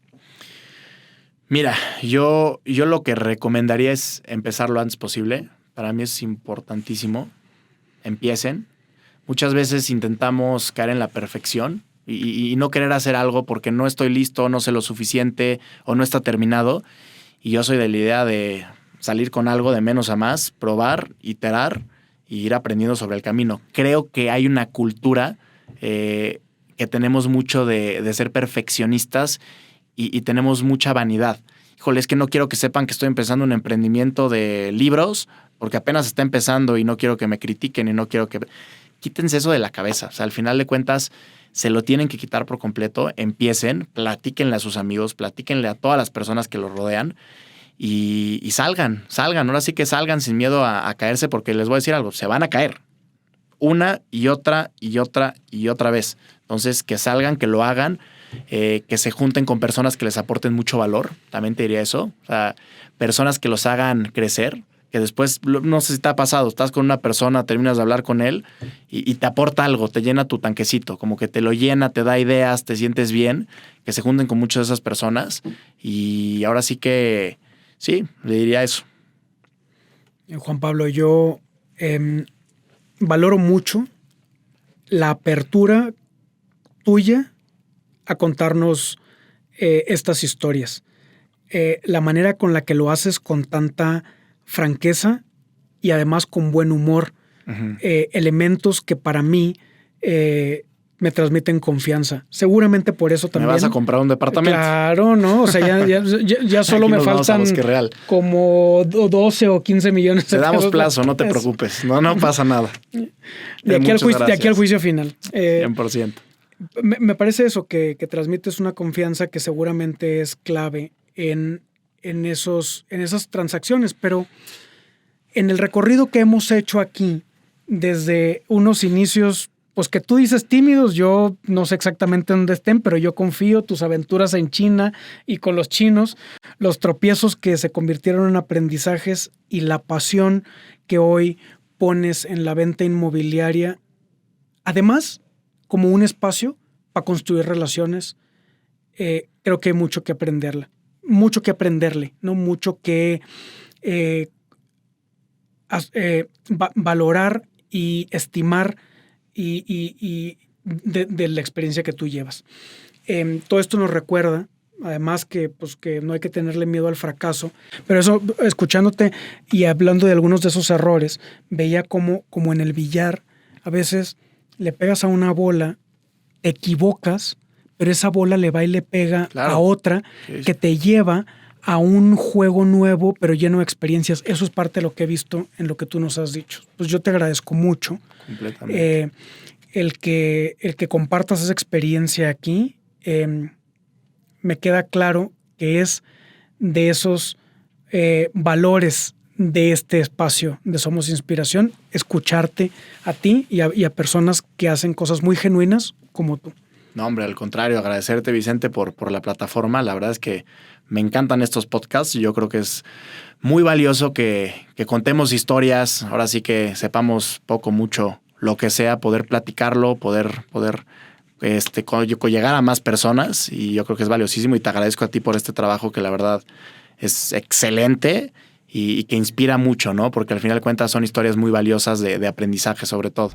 Mira, yo lo que recomendaría es empezar lo antes posible. Para mí es importantísimo. Empiecen. Muchas veces intentamos caer en la perfección y no querer hacer algo porque no estoy listo, no sé lo suficiente o no está terminado. Y yo soy de la idea de salir con algo de menos a más, probar, iterar y ir aprendiendo sobre el camino. Creo que hay una cultura que tenemos mucho de ser perfeccionistas y tenemos mucha vanidad. Híjole, es que no quiero que sepan que estoy empezando un emprendimiento de libros porque apenas está empezando y no quiero que me critiquen y no quiero que... Quítense eso de la cabeza. O sea, al final de cuentas se lo tienen que quitar por completo. Empiecen, platíquenle a sus amigos, platíquenle a todas las personas que los rodean y salgan. Ahora sí que salgan sin miedo a caerse porque les voy a decir algo, se van a caer. Una y otra y otra y otra vez. Entonces, que salgan, que lo hagan. que se junten con personas que les aporten mucho valor. También te diría eso. O sea, personas que los hagan crecer, que después, no sé si te ha pasado, estás con una persona, terminas de hablar con él y te aporta algo, te llena tu tanquecito, como que te lo llena, te da ideas, te sientes bien, que se junten con muchas de esas personas. Y ahora sí que, sí, le diría eso. Juan Pablo, yo valoro mucho la apertura tuya a contarnos estas historias. La manera con la que lo haces con tanta franqueza y además con buen humor. Uh-huh. Elementos que para mí me transmiten confianza. Seguramente por eso también. ¿Me vas a comprar un departamento? Claro, ¿no? O sea, ya solo me faltan como 12 o 15 millones de pesos. Te damos plazo, no te preocupes. No pasa nada. De aquí al juicio final. 100%. Me parece eso, que transmites una confianza que seguramente es clave en esas transacciones, pero en el recorrido que hemos hecho aquí, desde unos inicios, pues que tú dices tímidos, yo no sé exactamente dónde estén, pero yo confío, tus aventuras en China y con los chinos, los tropiezos que se convirtieron en aprendizajes y la pasión que hoy pones en la venta inmobiliaria, además, como un espacio para construir relaciones, creo que hay mucho que aprenderle, ¿no? Mucho que valorar y estimar y de la experiencia que tú llevas. Todo esto nos recuerda, además, que no hay que tenerle miedo al fracaso, pero eso, escuchándote y hablando de algunos de esos errores, veía como en el billar, a veces le pegas a una bola, te equivocas, pero esa bola le va y le pega a otra que te lleva a un juego nuevo, pero lleno de experiencias. Eso es parte de lo que he visto en lo que tú nos has dicho. Pues yo te agradezco mucho. Completamente. El que compartas esa experiencia aquí, me queda claro que es de esos valores de este espacio de Somos Inspiración, escucharte a ti y a personas que hacen cosas muy genuinas como tú. No, hombre, al contrario, agradecerte, Vicente, por la plataforma. La verdad es que me encantan estos podcasts y yo creo que es muy valioso que contemos historias, ahora sí que sepamos poco, mucho, lo que sea, poder platicarlo, poder llegar a más personas, y yo creo que es valiosísimo y te agradezco a ti por este trabajo que la verdad es excelente y que inspira mucho, ¿no? Porque al final de cuentas son historias muy valiosas de aprendizaje sobre todo.